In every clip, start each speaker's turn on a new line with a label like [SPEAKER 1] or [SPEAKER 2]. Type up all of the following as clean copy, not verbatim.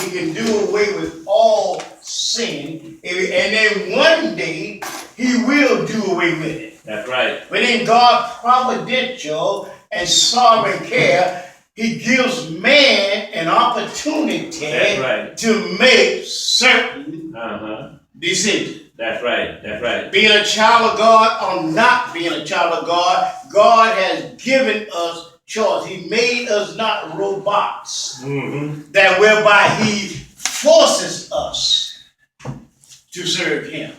[SPEAKER 1] he can do away with all sin, and then one day he will do away with it.
[SPEAKER 2] That's right.
[SPEAKER 1] But in God's providential and sovereign care, he gives man an opportunity to make certain decisions.
[SPEAKER 2] That's right. That's right.
[SPEAKER 1] Being a child of God or not being a child of God, God has given us choice. He made us not robots, that whereby he forces us to serve him.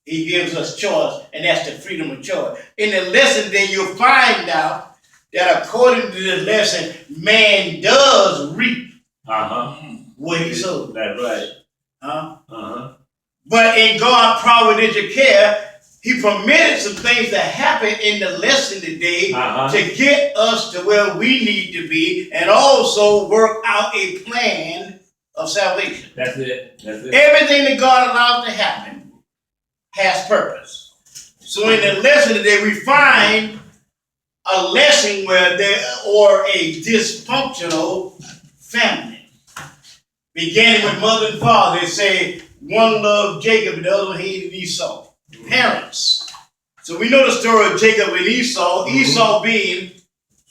[SPEAKER 1] He gives us choice, and that's the freedom of choice. In the lesson, then you'll find out that according to the lesson, man does reap what he sows.
[SPEAKER 2] That's right.
[SPEAKER 1] But in God's providential care, he permitted some things to happen in the lesson today to get us to where we need to be and also work out a plan of salvation.
[SPEAKER 2] That's it. That's it.
[SPEAKER 1] Everything that God allows to happen has purpose. So in the lesson today, we find a lesson where or a dysfunctional family. Beginning with mother and father, they say one loved Jacob and the other one hated Esau. Parents. So we know the story of Jacob and Esau. Esau being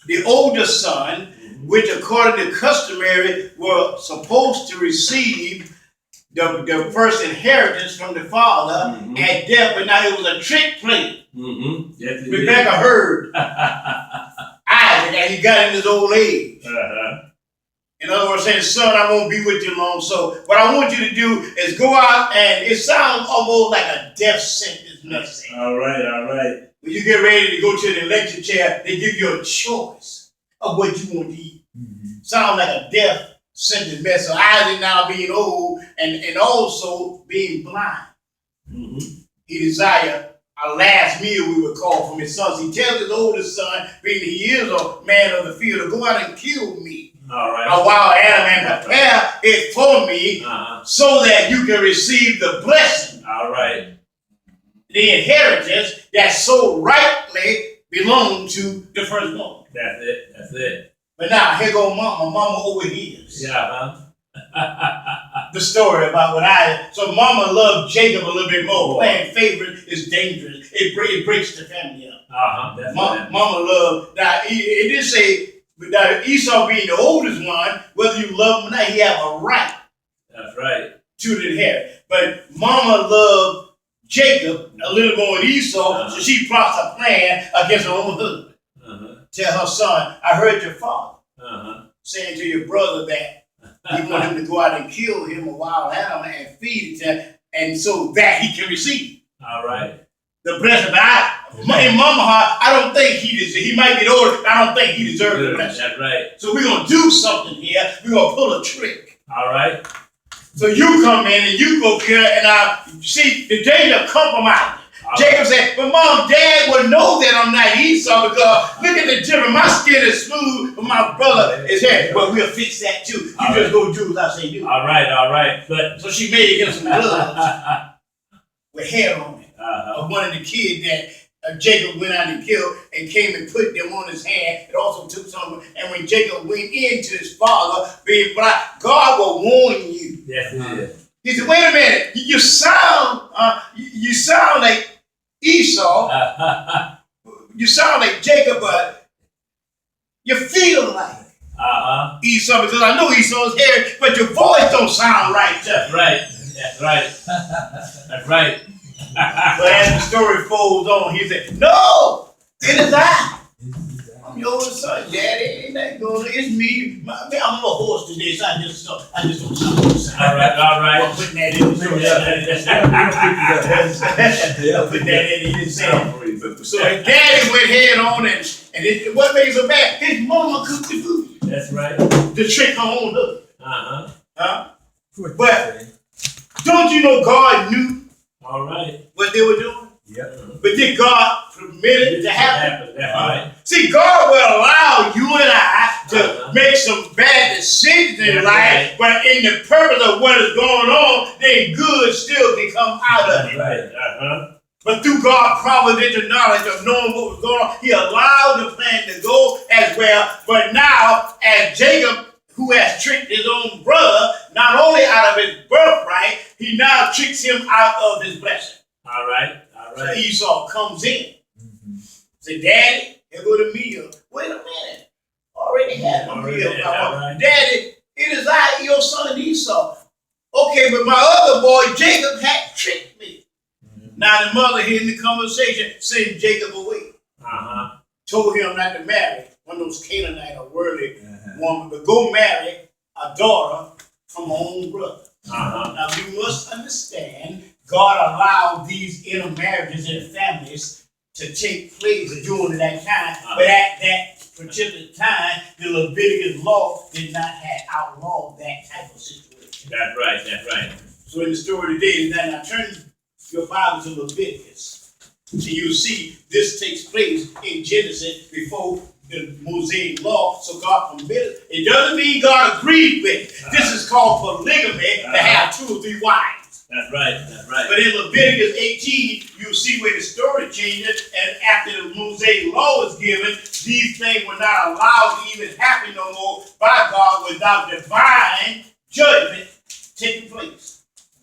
[SPEAKER 1] the oldest son, which according to customary were supposed to receive the first inheritance from the father at death, but now it was a trick play.
[SPEAKER 2] Yes,
[SPEAKER 1] Rebecca heard Isaac and he got in his old age. In other words, saying, son, I won't be with you long. So what I want you to do is go out, and it sounds almost like a death sentence message.
[SPEAKER 2] All right.
[SPEAKER 1] When you get ready to go to the electric chair, they give you a choice of what you want to eat. Sounds like a death sentence message. So Isaac now being old and also being blind. He desired a last meal, we would call, from his sons. He tells his oldest son, being he is a man of the field, to go out and kill me. A wild animal and prepare it for me so that you can receive the blessing. The inheritance that so rightly belonged to the firstborn.
[SPEAKER 2] That's it.
[SPEAKER 1] But now, here go mama overhears. The story about so mama loved Jacob a little bit more. Playing favorite is dangerous. It breaks the family up. Mama loved, now it did say, that Esau being the oldest one, whether you love him or not, he have a right.
[SPEAKER 2] That's right.
[SPEAKER 1] To the inherit. But mama loved Jacob a little more than Esau, so she plots a plan against her own husband. Tell her son, I heard your father saying to your brother that you want him to go out and kill him, a wild animal, and feed it to him, and so that he can receive. The blessing. But in mama heart, I don't think he might be the oldest, I don't think he deserves the blessing.
[SPEAKER 2] That's right.
[SPEAKER 1] So we're going to do something here. We're going to pull a trick. So you come in and you go kill, and see the danger of compromising. Jacob said, but mom, dad would know that I'm not Esau because look at the difference. My skin is smooth, but my brother is hair. But we'll fix that too. You just go do as I say do.
[SPEAKER 2] All right.
[SPEAKER 1] So she made him some gloves with hair on it. Of one of the kids that Jacob went out and killed and came and put them on his hand. It also took some. And when Jacob went into his father, being black, God will warn you.
[SPEAKER 2] Yes, it is.
[SPEAKER 1] He said, wait a minute, you sound like Esau. You sound like Jacob, but you feel like Esau, because I know Esau's hair, but your voice don't sound right.
[SPEAKER 2] That's right.
[SPEAKER 1] But as the story folds on, he said, no, it is I. I'm your oldest son, Daddy. Ain't that good? It's me. I'm a little hoarse today, so I just don't sound.
[SPEAKER 2] All right.
[SPEAKER 1] I'm putting that in the story. I'll put that in. He didn't say it. So his daddy went head on, and what made it so bad? His mama cooked the food.
[SPEAKER 2] That's right.
[SPEAKER 1] To trick her own husband. But don't you know God knew what they were doing? But did God permit it to happen?
[SPEAKER 2] That's right.
[SPEAKER 1] See, God will allow you and I to make some bad decisions in life, but in the purpose of what is going on, then good still can come out of it. But through God's providential knowledge of knowing what was going on, he allowed the plan to go as well. But now, as Jacob, who has tricked his own brother, not only out of his birthright, he now tricks him out of his blessing.
[SPEAKER 2] All right.
[SPEAKER 1] So Esau comes in. Say, Daddy, here go the meal. Wait a minute. Already had a meal.
[SPEAKER 2] Right.
[SPEAKER 1] Daddy, it is I, your son Esau. Okay, but my other boy, Jacob, had tricked me. Now the mother hearing the conversation, sent Jacob away. Told him not to marry one of those Canaanite or worldly woman, but go marry a daughter from her own brother. Now you must understand, God allowed these intermarriages in families to take place during that time, but at that particular time, the Leviticus law did not have outlawed that type of situation.
[SPEAKER 2] That's right.
[SPEAKER 1] So in the story today, now turn your Bible to Leviticus. So you see this takes place in Genesis before the Mosaic law, so God permitted. It doesn't mean God agreed with it. This is called polygamy, to have 2 or 3 wives.
[SPEAKER 2] That's right.
[SPEAKER 1] But in Leviticus 18, you see where the story changes, and after the Mosaic law was given, these things were not allowed to even happen no more by God without divine judgment taking place.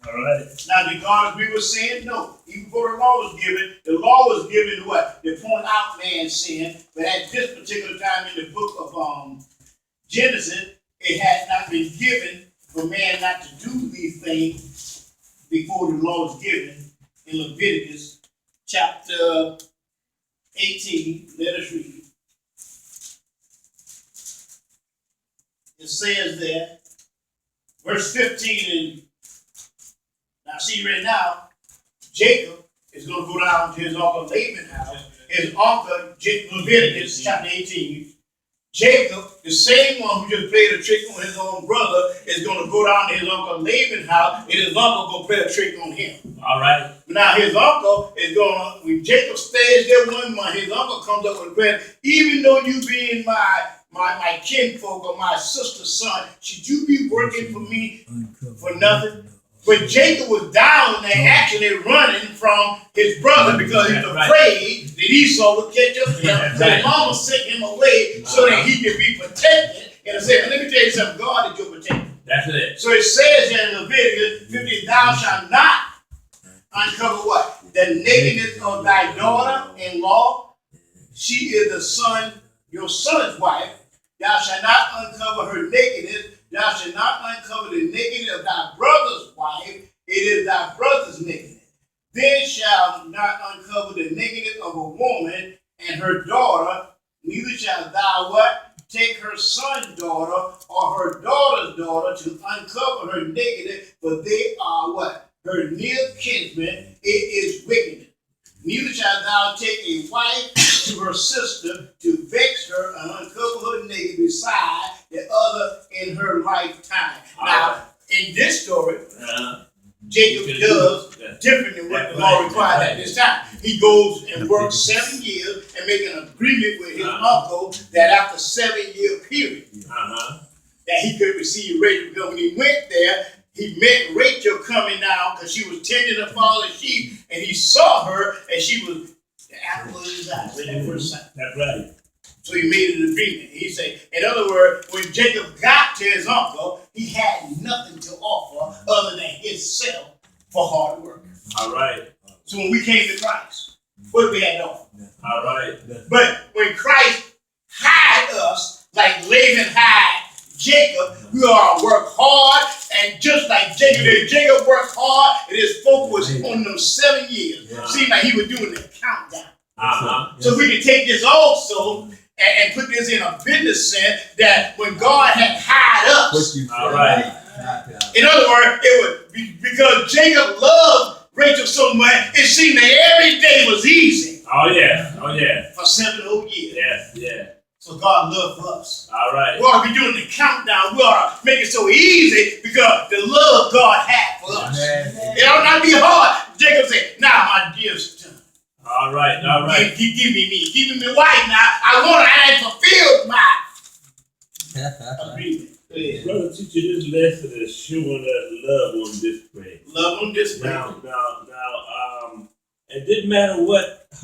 [SPEAKER 2] All right.
[SPEAKER 1] Now, did God agree with sin? No. Even before the law was given, the law was given to what? To point out man's sin. But at this particular time in the book of Genesis, it had not been given for man not to do these things before the law was given. In Leviticus chapter 18, let us read. It says there, verse 15 and now see right now, Jacob is going to go down to his uncle Laban's house. His uncle, Leviticus chapter 18, Jacob, the same one who just played a trick on his own brother, is going to go down to his uncle Laban's house, and his uncle going to play a trick on him.
[SPEAKER 2] All right.
[SPEAKER 1] Now his uncle is going to, when Jacob stays there one month, his uncle comes up with a question, even though you being my kinfolk or my sister's son, should you be working for me for nothing? But Jacob was down there actually running from his brother because he was afraid that Esau would catch up to him. So his mama sent him away so that he could be protected. And I said, let me tell you something, God is your protector.
[SPEAKER 2] That's it.
[SPEAKER 1] So it says in Leviticus 15, thou shalt not uncover what? The nakedness of thy daughter-in-law. She is the son, your son's wife. Thou shalt not uncover her nakedness. Thou shalt not uncover the nakedness of thy brother's wife. It is thy brother's nakedness. Then shalt not uncover the nakedness of a woman and her daughter. Neither shalt thou what? Take her son's daughter or her daughter's daughter to uncover her nakedness, for they are what? Her near kinsmen. It is wickedness. Neither shalt thou take a wife to her sister to vex her and uncover her naked beside the other in her lifetime. Now, in this story, Jacob does different than what the law required at this time. He goes and works 7 years and make an agreement with his uncle that after 7-year period that he could receive Rachel. Because when he went there, he met Rachel coming down because she was tending her father's sheep, and he saw her, and she was the apple of his eye when that first sight.
[SPEAKER 2] That's right.
[SPEAKER 1] So he made an agreement. He said, in other words, when Jacob got to his uncle, he had nothing to offer other than himself for hard work.
[SPEAKER 2] All right.
[SPEAKER 1] So when we came to Christ, what did we have to offer?
[SPEAKER 2] All right.
[SPEAKER 1] But when Christ hired us, like Laban hired Jacob, we ought to work hard, and just like Jacob worked hard, and his focus was on them 7 years. Seemed like he was doing the countdown. So we can take this also and put this in a business sense that when God had hired us,
[SPEAKER 2] all right.
[SPEAKER 1] In other words, it would be because Jacob loved Rachel so much, it seemed that every day was easy.
[SPEAKER 2] Oh yeah.
[SPEAKER 1] For 7 whole years.
[SPEAKER 2] Yeah.
[SPEAKER 1] So God loved us.
[SPEAKER 2] All right.
[SPEAKER 1] We ought to be doing the countdown. We ought to make it so easy because the love God had for us. It ought not be hard. Jacob said, now my dear son.
[SPEAKER 2] All right.
[SPEAKER 1] Give me me. Give me wife now. I ain't fulfilled my agreement.
[SPEAKER 2] Brother teacher, this lesson is showing us love on display.
[SPEAKER 1] Love on display.
[SPEAKER 2] Now, it didn't matter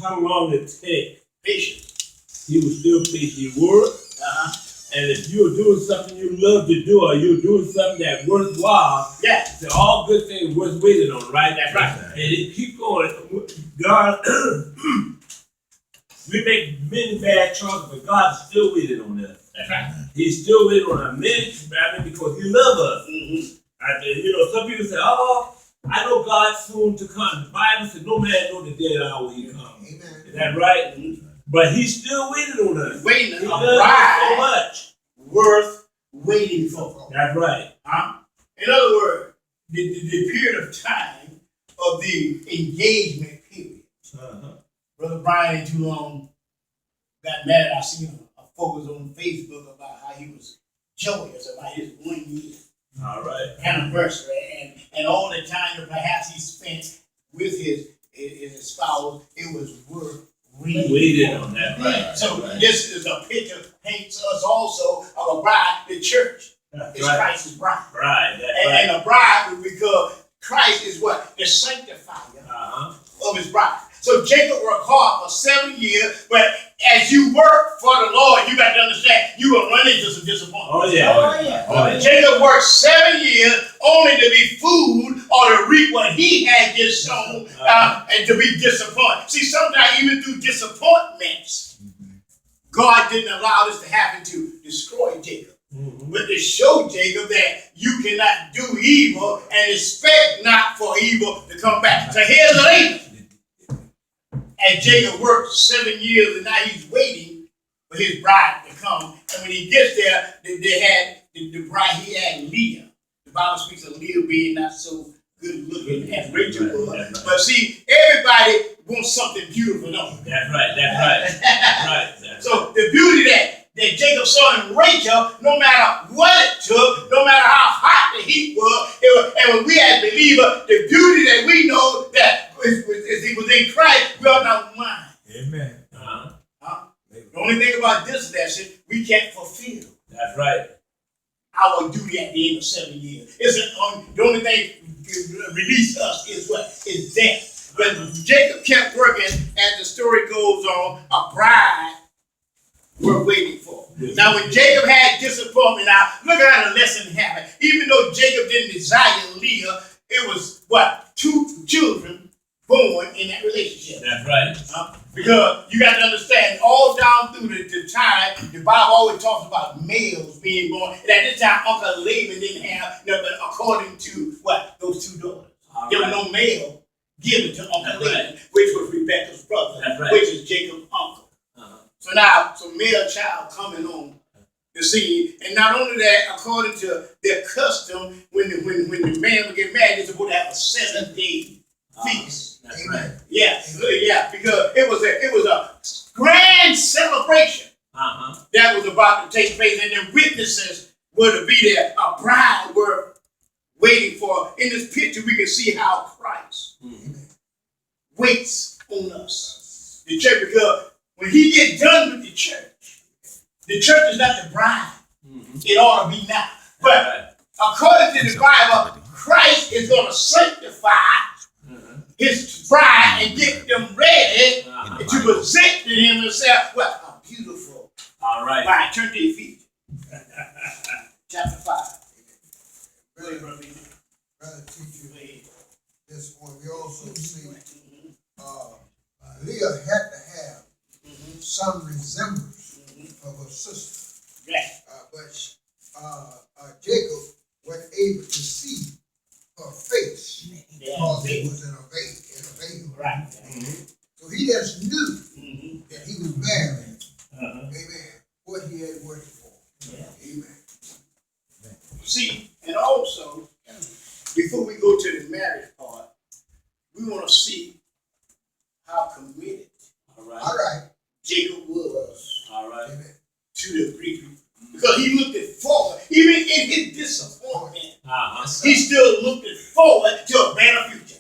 [SPEAKER 2] how long it took.
[SPEAKER 1] Patient.
[SPEAKER 2] He was still patient. He worked, And if you're doing something you love to do, or you're doing something that's worthwhile,
[SPEAKER 1] Yeah.
[SPEAKER 2] so all good things worth waiting on, right?
[SPEAKER 1] That's right.
[SPEAKER 2] And it keep going. God, we make many bad choices, but God is still waiting on us.
[SPEAKER 1] That's right.
[SPEAKER 2] He's still waiting on our ministry, because He loves us.
[SPEAKER 1] Mm-hmm.
[SPEAKER 2] Some people say, "Oh, I know God's soon to come." The Bible says, "No man knows the day or hour He comes."
[SPEAKER 3] Amen.
[SPEAKER 2] Is that right? Mm-hmm. But He's still waiting on us.
[SPEAKER 1] Waiting
[SPEAKER 2] He
[SPEAKER 1] on
[SPEAKER 2] loves us so much.
[SPEAKER 1] worth waiting for.
[SPEAKER 2] That's right.
[SPEAKER 1] In other words, the period of time of the engagement period. Brother Brian ain't too long got mad. I seen a focus on Facebook about how he was joyous about his 1 year anniversary and all the time that perhaps he spent with his spouse, it was worth
[SPEAKER 2] waiting on that. Right.
[SPEAKER 1] So
[SPEAKER 2] right.
[SPEAKER 1] This is a picture paints us also of a bride, the church. It's
[SPEAKER 2] right.
[SPEAKER 1] Christ's bride.
[SPEAKER 2] Right.
[SPEAKER 1] And a bride, because Christ is what? The sanctifier of his bride. So Jacob worked hard for 7 years, but as you work for the Lord, you got to understand you will run into some disappointment.
[SPEAKER 2] Oh yeah.
[SPEAKER 1] Jacob worked 7 years only to be food or to reap what he had just sown and to be disappointed. See, sometimes even through disappointments, God didn't allow this to happen to destroy Jacob. But to show Jacob that you cannot do evil and expect not for evil to come back. So here's the thing. And Jacob worked 7 years, and now he's waiting for his bride to come. And when he gets there, they had the bride, he had Leah. The Bible speaks of Leah being not so good looking as Rachel was. Right. But see, everybody wants something beautiful, don't they?
[SPEAKER 2] That's right.
[SPEAKER 1] So the beauty that Jacob saw in Rachel, no matter what it took, no matter how hot the heat was, and when we as believers, the beauty that we know that as he was in Christ, we are not mind.
[SPEAKER 3] Amen.
[SPEAKER 1] The only thing about this lesson, we can't fulfill.
[SPEAKER 2] That's right.
[SPEAKER 1] Our duty at the end of 7 years. The only thing to release us is what? Is death. But Jacob kept working, as the story goes on, a bride we're waiting for. Now, when Jacob had disappointment, now look at how the lesson happened. Even though Jacob didn't desire Leah, it was what? 2 children born in that relationship.
[SPEAKER 2] That's right.
[SPEAKER 1] Because you got to understand, all down through the time, the Bible always talks about males being born. And at this time, Uncle Laban didn't have nothing according to what? Those 2 daughters. There was no male given to Uncle Laban, which was Rebekah's brother, which is Jacob's uncle. So now, some male child coming on the scene, and not only that, according to their custom, when the man would get married, they're supposed to have a 7-day feast.
[SPEAKER 2] That's right.
[SPEAKER 1] Yeah, because it was a grand celebration that was about to take place, and the witnesses were to be there. A bride were waiting for. In this picture, we can see how Christ waits on us. The church, because when he gets done with the church is not the bride. It ought to be now. But according to the Bible, Christ is going to sanctify his bride and get them ready to present to him himself. What a beautiful bride. Turn to your feet. Chapter 5.
[SPEAKER 3] Brother teacher, this one we also see Leah had to have some resemblance of her sister. But Jacob wasn't able to see her face because it was in a veil.
[SPEAKER 1] Right.
[SPEAKER 3] So he just knew that he was married. Amen. What he had worked for. Amen.
[SPEAKER 1] See, and also, before we go to the marriage part, we want to see how committed
[SPEAKER 3] All right.
[SPEAKER 1] Jacob was
[SPEAKER 3] Amen.
[SPEAKER 1] to the Greek. Because he looked it forward, even in his disappointment, he still looked it forward to a better future.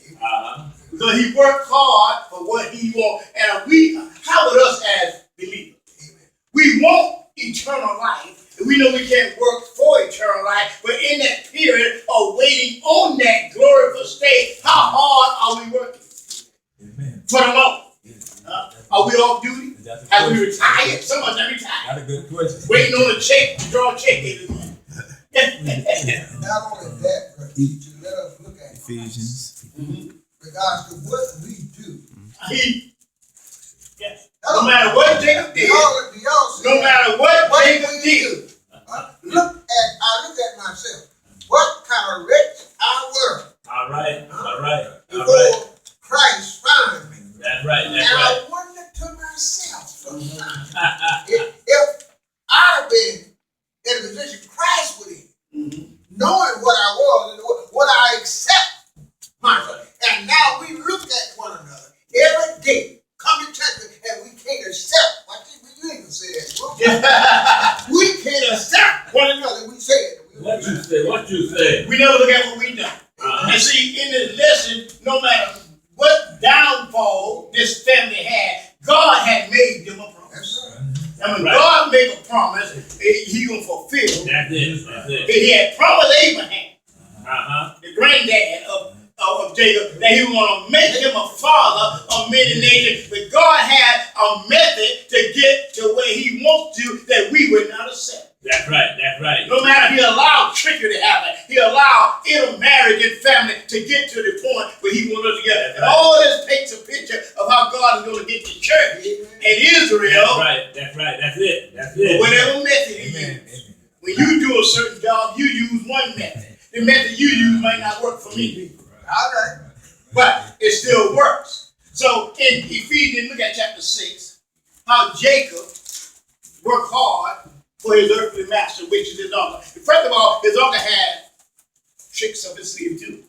[SPEAKER 1] Because he worked hard for what he wanted. And how about us as believers? We want eternal life. And we know we can't work for eternal life, but in that period of waiting on that glorious state, how hard are we working?
[SPEAKER 3] Amen.
[SPEAKER 1] For the Lord. Are we off duty? Have we retired? Some of us have retired.
[SPEAKER 3] That's a good question.
[SPEAKER 1] Waiting on a check to
[SPEAKER 3] But he to let us look at
[SPEAKER 4] Ephesians.
[SPEAKER 3] regards to what we do.
[SPEAKER 1] Yes. No matter what Jacob did, no matter what Jacob did,
[SPEAKER 3] I look at myself. What kind of wretch I was.
[SPEAKER 2] All right.
[SPEAKER 3] Before Christ found me.
[SPEAKER 2] That's right.
[SPEAKER 3] And I wonder to myself sometimes if I'd have been in a position Christ was in, knowing what I was and what I accept myself. And now we look at one another every day, come to church, and we can't accept. You ain't gonna say that. We can't accept one another. We say it.
[SPEAKER 2] What you say?
[SPEAKER 1] we never look at what we done. And see, in this lesson, no matter what downfall this family had, God had made them a promise. And when God made a promise, he gonna fulfill.
[SPEAKER 2] That's it.
[SPEAKER 1] He had promised Abraham, the granddad of Jacob, that he was going to make him a father of many nations. But God had a method to get to where he wants to that we would not accept.
[SPEAKER 2] That's right.
[SPEAKER 1] No matter, he allowed trickery to happen. He allowed intermarriage and family to get to the point where he wanted us to get. And all this paints a picture of how God is going to get the church and Israel.
[SPEAKER 2] That's right. That's it.
[SPEAKER 1] Whatever method he uses. When you do a certain job, you use one method. The method you use might not work for me.
[SPEAKER 3] All right.
[SPEAKER 1] But it still works. So in Ephesians, look at chapter 6, how Jacob worked hard for his earthly master, which is his uncle. First of all, his uncle had tricks up his sleeve too.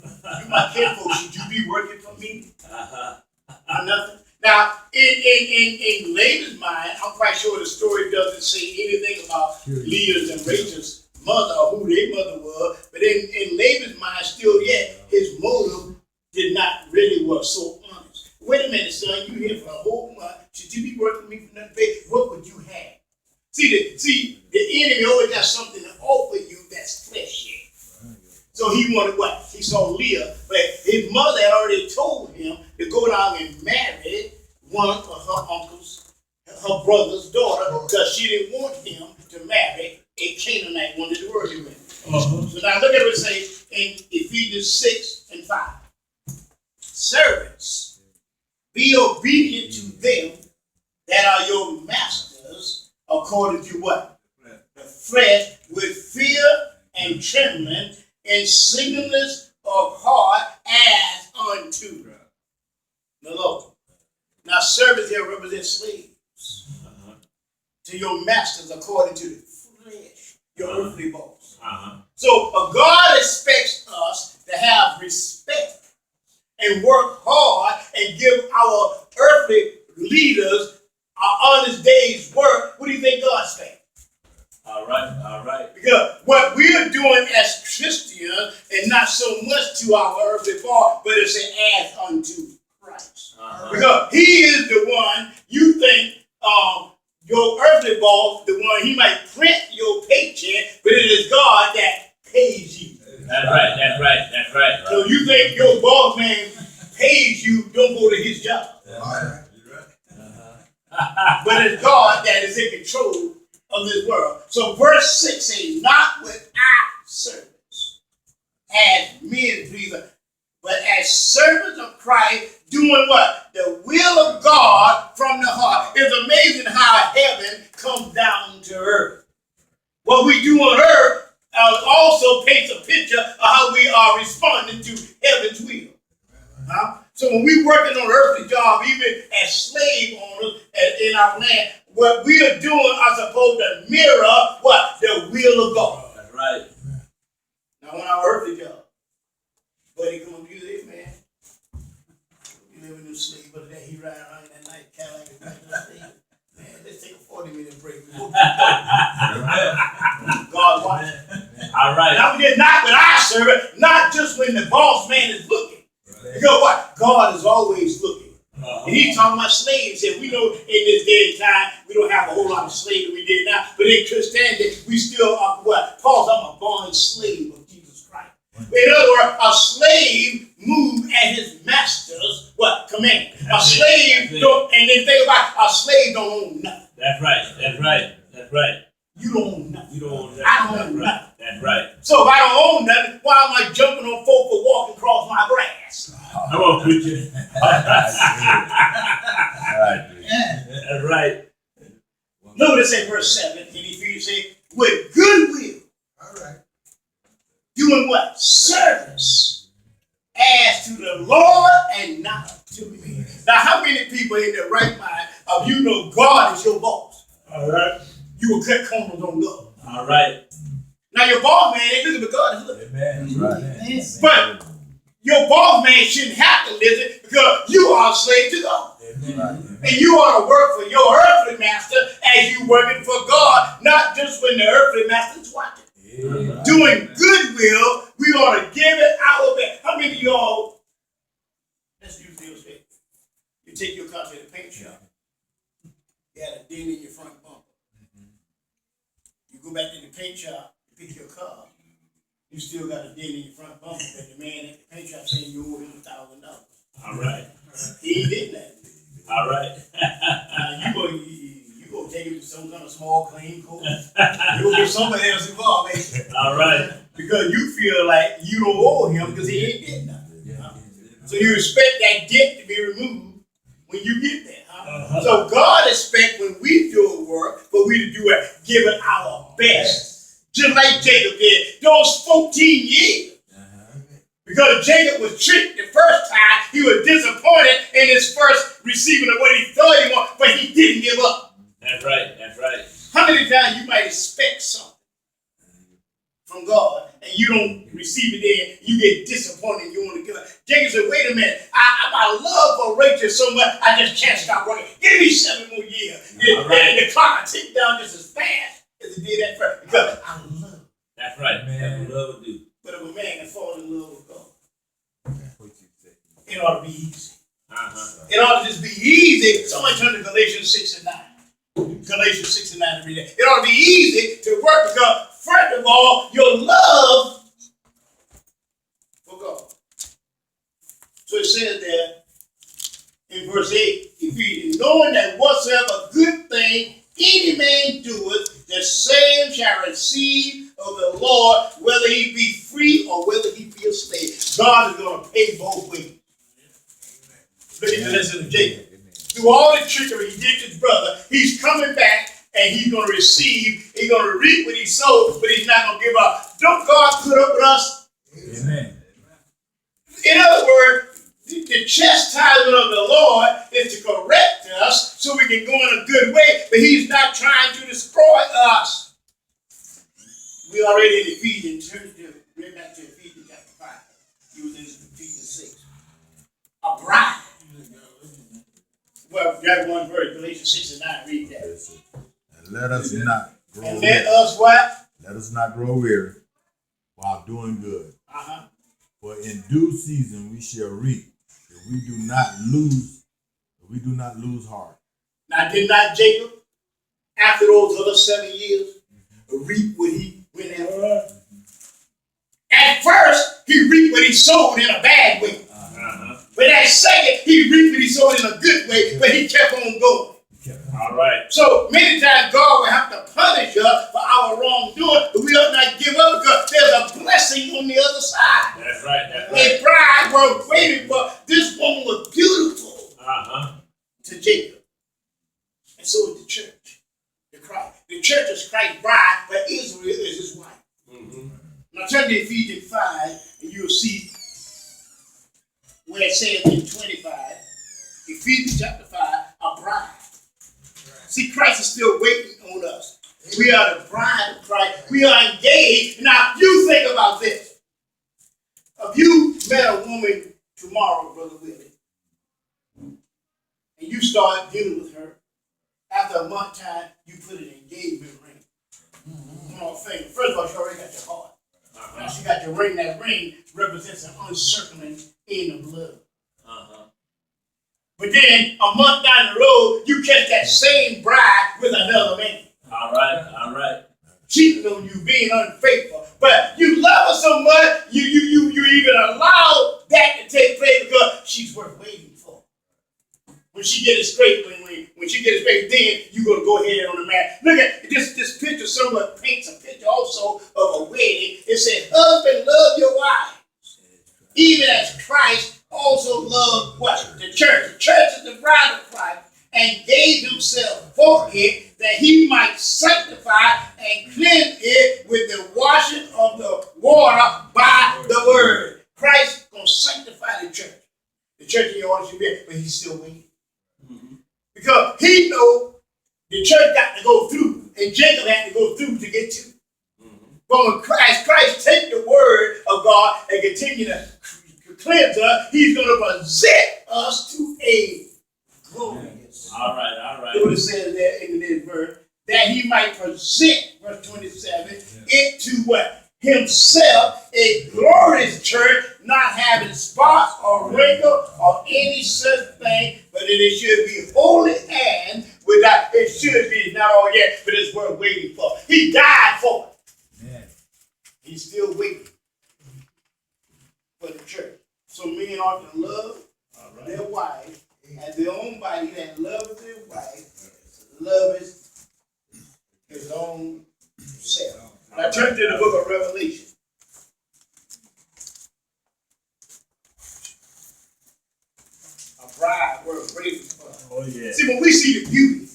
[SPEAKER 1] You my kinfolk, should you be working for me? Nothing. Now, in Laban's mind, I'm quite sure the story doesn't say anything about Leah's and Rachel's mother or who their mother was, but in Laban's mind, still yet, his motive did not really work so honest. Wait a minute, son, you here for a whole month. Should you be working for me for nothing? What would you have? See, the enemy always got something to offer you that's fleshy. So he wanted what? He saw Leah, but his mother had already told him to go down and marry one of her uncle's, her brother's daughter, because she didn't want him to marry a Canaanite one to work with. So now look at what it says in Ephesians 6 and 5. Servants, be obedient to them that are your masters, according to what? The flesh, with fear and trembling, and singleness of heart, as unto the Lord. Now, servants here represent slaves to your masters according to the flesh, your earthly boss. So, God expects us to have respect and work hard and give our earthly leaders our honest day's work. What do you think God expects?
[SPEAKER 2] All right.
[SPEAKER 1] Because what we are doing as Christians, and not so much to our earthly boss, but it's an as unto Christ. Because he is the one you think your earthly boss, the one he might print your paycheck, but it is God that pays you.
[SPEAKER 2] That's right.
[SPEAKER 1] So you think your boss man pays you, don't go to his job. But it's God that is in control of this world. So verse 6 says, not without servants, as men pleasers, but as servants of Christ, doing what? The will of God from the heart. It's amazing how heaven comes down to earth. What we do on earth also paints a picture of how we are responding to heaven's will. So when we're working on an earthly job, even as slave owners in our land, what we are doing are supposed to mirror what? The will of God.
[SPEAKER 2] That's right.
[SPEAKER 1] Now on our earthly job, buddy come up to you, hey man, you live in a slave, but today he ride around in that night Cadillac and man, let's take a 40-minute break. God watching.
[SPEAKER 2] All right.
[SPEAKER 1] Now we did not with our servant, not just when the boss man is looking. You know what? God is always looking. And he's talking about slaves. And we know in this day and time, we don't have a whole lot of slaves that we did now. But in Christianity, we still are what? Paul's I'm a born slave of Jesus Christ. In other words, a slave moves at his master's what? Command. A slave don't, and then think about it, a slave don't own nothing.
[SPEAKER 2] That's right.
[SPEAKER 1] You don't own nothing.
[SPEAKER 2] You don't own nothing.
[SPEAKER 1] I don't own nothing.
[SPEAKER 2] That's right.
[SPEAKER 1] So if I don't own nothing, why am I jumping on folk for walking across my grass?
[SPEAKER 2] Come on, preacher. That's right.
[SPEAKER 1] Look what it says, verse 7 in Ephesians, say, with good will.
[SPEAKER 3] All right.
[SPEAKER 1] Doing what? Service. As to the Lord and not to me. Now, how many people in their right mind of you know God is your boss?
[SPEAKER 2] All right.
[SPEAKER 1] You will cut corners on God.
[SPEAKER 2] All right.
[SPEAKER 1] Now, your boss man ain't looking, but God is looking.
[SPEAKER 2] Amen. Right.
[SPEAKER 1] But your boss man shouldn't have to listen because you are a slave to God.
[SPEAKER 2] Amen.
[SPEAKER 1] And you ought to work for your earthly master as you working for God, not just when the earthly master is watching.
[SPEAKER 2] Yeah.
[SPEAKER 1] Doing goodwill, we ought to give it our best. How many of y'all, let's use the illustration. You take your car to the paint shop. You had a dent in your front bumper. You go back to the paint shop, you pick your car. You still got a dent in your front bumper, but the man at the paint shop saying you owe him $1,000.
[SPEAKER 2] All right.
[SPEAKER 1] He ain't did that.
[SPEAKER 2] All right.
[SPEAKER 1] You gonna take him to some kind of small claim court. You gonna get somebody else involved, man.
[SPEAKER 2] All right.
[SPEAKER 1] Because you feel like you don't owe him because he ain't did nothing. So you expect that debt to be removed when you get there. So God expects when we do work for we to do it, give it our best. Just like Jacob did those 14 years. Because Jacob was tricked the first time, he was disappointed in his first receiving of what he thought he wanted, but he didn't give up.
[SPEAKER 2] That's right. That's right.
[SPEAKER 1] How many times you might expect something from God and you don't receive it there, you get disappointed and you want to give up. Jacob said, wait a minute, I love for Rachel so much, I just can't stop working. Give me 7 more years. And the clock will tick down just as fast as it did at first because I love it.
[SPEAKER 2] That's right, man. That's what love will do.
[SPEAKER 1] But if a man can fall in love with God, it ought to be easy. It ought to just be easy. Somebody turn to Galatians 6 and 9. Galatians 6 and 9 and read that. It ought to be easy to work because, first of all, your love for God. So it says there in verse 8, Ephesians, knowing that whatsoever good thing any man doeth, the same shall receive of the Lord, whether he be free or whether he be a slave. God is going to pay both ways. Look at the lesson of Jacob. Through all the trickery he did to his brother, he's coming back and he's going to receive, he's going to reap what he sowed, but he's not going to give up. Don't God put up with us? Amen. In other words, the chastisement of the Lord is to correct us so we can go in a good way, but he's not trying to destroy us. We already in Ephesians, read back to Ephesians chapter 5. He was in Ephesians 6. A bride. Well, that one verse, Galatians 6 and 9, read that.
[SPEAKER 4] And let us not grow
[SPEAKER 1] and
[SPEAKER 4] weary.
[SPEAKER 1] let us what?
[SPEAKER 4] Let us not grow weary while doing good. For in due season we shall reap if we do not lose heart.
[SPEAKER 1] Now, did not Jacob, after those other 7 years, reap what he went after? At first, he reaped what he sowed in a bad way. But at second, he reaped what he sowed in a good way, but he kept on going.
[SPEAKER 2] All right.
[SPEAKER 1] So many times God will have to punish us for our wrongdoing, but we ought not give up because there's a blessing on the other side.
[SPEAKER 2] That's right. That's right.
[SPEAKER 1] A bride we're waiting for. This woman was beautiful to Jacob. And so is the church. The church is Christ's bride, but Israel is his wife. Now turn to Ephesians 5 and you'll see where it says in 25, Ephesians chapter 5, a bride. See, Christ is still waiting on us. We are the bride of Christ. We are engaged. Now, you think about this. If you met a woman tomorrow, Brother Willie, and you start dealing with her, after a month time, you put an engagement ring on her finger. First of all, she already got your heart. Now she got your ring. That ring represents an encircling in the blood. But then a month down the road, you catch that same bride with another man.
[SPEAKER 2] All right.
[SPEAKER 1] Cheating on you, being unfaithful. But you love her so much, you even allow that to take place because she's worth waiting for. when she get it straight, when she get it straight, then you're gonna go ahead on the mat. Look at this picture. Somewhat paints a picture also of a wedding. It says, "Husband, love your wife, even as Christ also loved what? The church. The church is the bride of Christ, and gave himself for it, that he might sanctify and cleanse it with the washing of the water by the word." Christ gonna sanctify the church. The church in order to be, but he's still waiting. Because he know the church got to go through, and Jacob had to go through to get to. But when Christ take the word of God and continue to cleanse us, he's going to present us to a glorious.
[SPEAKER 2] All right.
[SPEAKER 1] Look what it says there in this verse, that he might present, verse 27, it to what? Himself, a glorious church, not having spots or wrinkle or any such thing, but that it should be holy and without, it should be, not all yet, but it's worth waiting for. He died for it. Yeah. He's still waiting for the church. So men ought to love their wife as their own body, that loves their wife, loves his own self. Now turn to the book of Revelation. A bride worth waiting for.
[SPEAKER 2] Oh, yeah.
[SPEAKER 1] See, when we see the beauty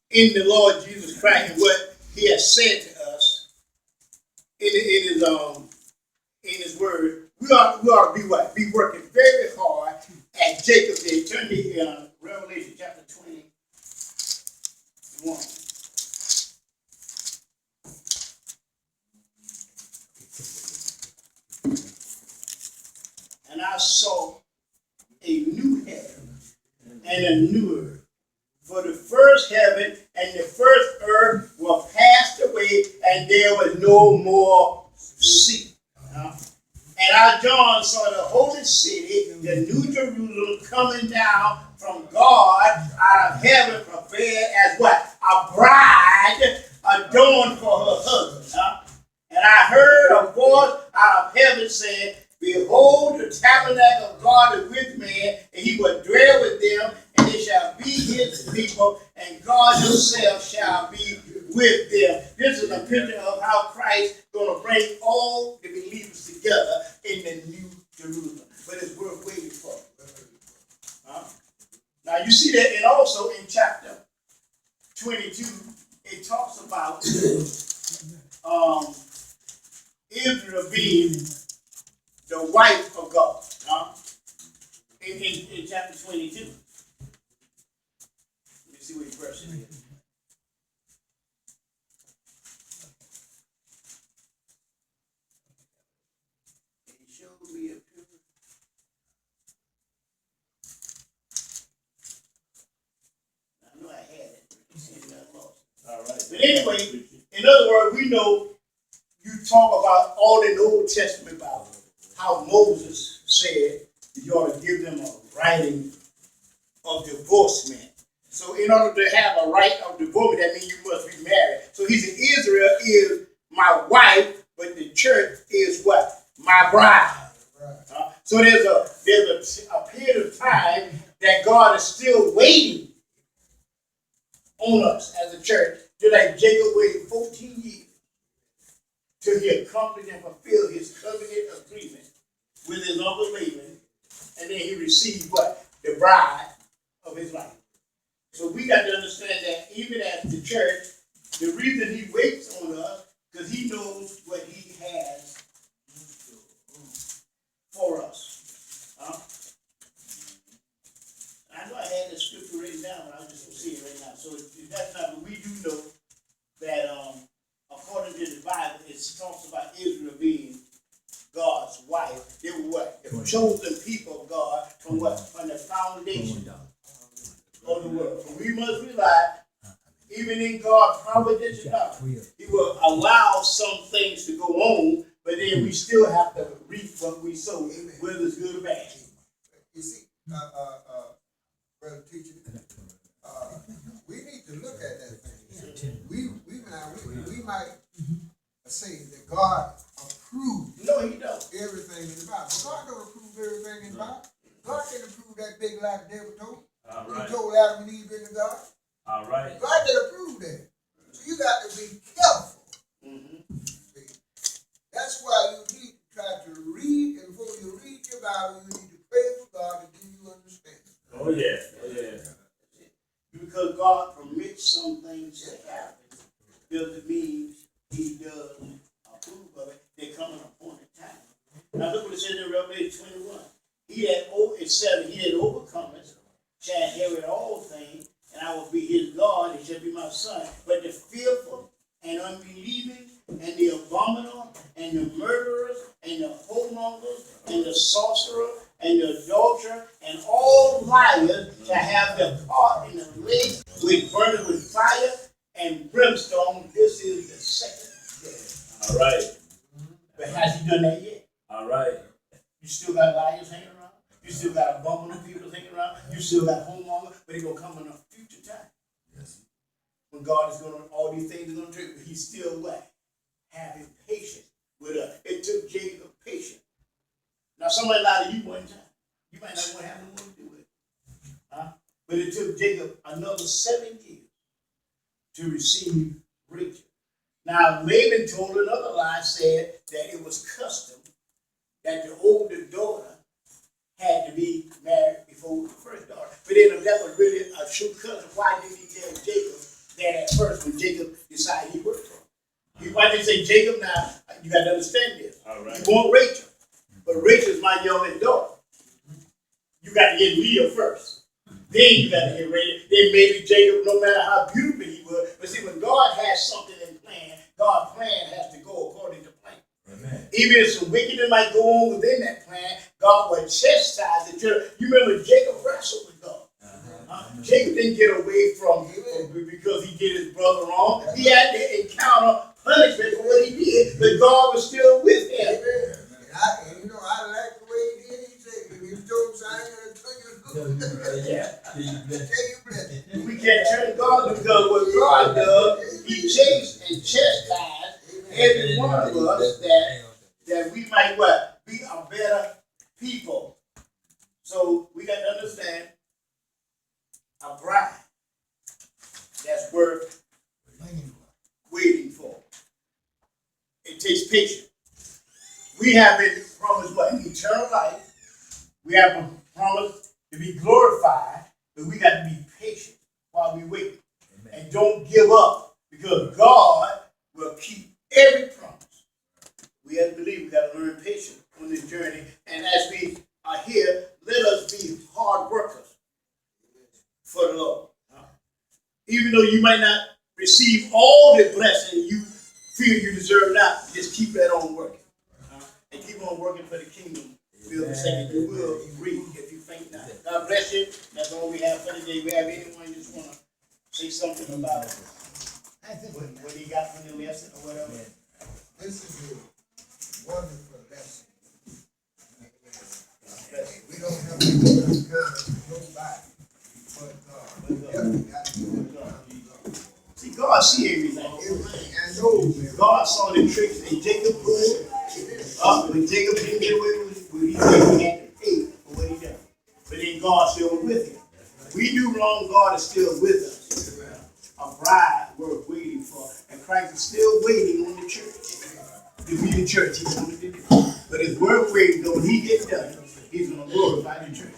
[SPEAKER 1] in the Lord Jesus Christ and what he has said to us in his word, we ought to be what? Be working very hard as Jacob did. Turn to Revelation chapter 21. And I saw a new heaven and a new earth. For the first heaven and the first earth were passed away, and there was no more sea. And I, John, saw the holy city, the new Jerusalem, coming down from God out of heaven, prepared as what? A bride adorned for her husband. And I heard a voice out of heaven saying, "Behold, the tabernacle of God is with man, and he will dwell with them, and they shall be his people, and God himself shall be with them." This is a picture of how Christ is going to bring all the believers together in the new Jerusalem. But it's worth waiting for. Now you see that, and also in chapter 22, it talks about Israel being the wife of God. In chapter 22. Let me see which verse it is. He showed me a picture. I know I had it. And I lost it. All right. But anyway, in other words, we know you talk about all in the Old Testament about how Moses said you ought to give them a writing of divorcement. So in order to have a right of divorcement, that means you must be married. So he said, Israel is my wife, but the church is what? My bride. So there's a period of time that God is still waiting on us as a church, just like Jacob waited 14 years till he accomplished and fulfilled his covenant agreement with his uncle Laban, and then he received what? The bride of his life. So we got to understand that even as the church, the reason he waits on us, because he knows what he has for us. I know I had the scripture written down, but I just don't see it right now. So that's not, but we do know that according to the Bible, it talks about Israel being God's wife. They were what? The chosen people of God from what? From the foundation of the world. So we must realize, even in God's providential knowledge, he will allow some things to go on, but then we still have to reap what we sow, whether it's good or bad.
[SPEAKER 3] You see, brother teacher, we need to look at that thing. We might say that God approved
[SPEAKER 1] everything
[SPEAKER 3] in the Bible. But God don't approve everything in the Bible. God didn't approve that big lie the devil told.
[SPEAKER 2] All right.
[SPEAKER 3] He told Adam and Eve in the garden.
[SPEAKER 2] All right.
[SPEAKER 3] God didn't approve that. So you got to be careful. See, that's why you need to try to read, and before you read your Bible, you need to pray for God to give you understanding.
[SPEAKER 2] Oh yeah. Oh yeah.
[SPEAKER 1] Because God permits some things to happen doesn't mean he does approve of it. They come at a point in time. Now look what it says in Revelation 21. He had overcome it, shall inherit all things, and I will be his God, he shall be my son. But the fearful and unbelieving, and the abominable, and the murderers, and the whoremongers, and the sorcerer, and the adulterer, and all liars shall have their part in the lake which burneth with fire and brimstone. This is the second death.
[SPEAKER 2] All right.
[SPEAKER 1] But has he done that yet?
[SPEAKER 2] All right.
[SPEAKER 1] You still got liars hanging around. You still got abominable people hanging around. You still got whoremongers, but it's going to come in a future time.
[SPEAKER 4] Yes.
[SPEAKER 1] When God is going to, all these things are going to do, but he's still what? Having patience with us. It took Jacob patience. Now somebody lied to you one time. You might not want to have no more to do with it. Huh? But it took Jacob another 7 years to receive Rachel. Now Laban told another lie, said that it was custom that the older daughter had to be married before the first daughter. But then if that was really a true cousin, why didn't he tell Jacob that at first when Jacob decided he worked for him? Why did he say, Jacob, now you got to understand this.
[SPEAKER 2] All right.
[SPEAKER 1] You want Rachel, but Rachel's my youngest daughter. You got to get Leah first. Then you got to get Rachel. Then maybe Jacob, no matter how beautiful he was. But see, when God has something in plan, God's plan has to go according to plan.
[SPEAKER 4] Amen.
[SPEAKER 1] Even if some wickedness might go on within that plan, God will chastise the children. You remember Jacob wrestled with God. Jacob didn't get away from because he did his brother wrong. He had to encounter punishment for what he did, but God was still with him.
[SPEAKER 3] And I like the way he did. He said, if you told us I ain't going to tell you. Tell you blessed.
[SPEAKER 1] We can't turn God because what God does, he chased and chastised every one of us that we might what? Be a better people. So we got to understand a bride that's worth waiting for. It takes patience. We have been promised what? Eternal life. We have been promised to be glorified, but we got to be patient while we wait. Amen. And don't give up because God will keep every promise. We have to believe we got to learn patience on this journey. And as we are here, let us be hard workers for the Lord. Even though you might not receive all the blessing you feel you deserve now, just keep that on working. And keep on working for the kingdom. Feel the second you will reap if you faint not. God bless you. That's all we have for today. We have anyone just want to say something about what he got from the lesson or whatever?
[SPEAKER 3] This is a wonderful lesson. We don't have to go to God to nobody but God.
[SPEAKER 1] See, God see everything. God saw the tricks that Jacob pulled. When Jacob didn't get away with what he did, he had to pay for what he done. But then God still was with him. We do wrong, God is still with us. A bride worth waiting for. And Christ is still waiting on the church. To be the church he wanted to do. But it's worth waiting, though when he gets done, he's going to glorify the church.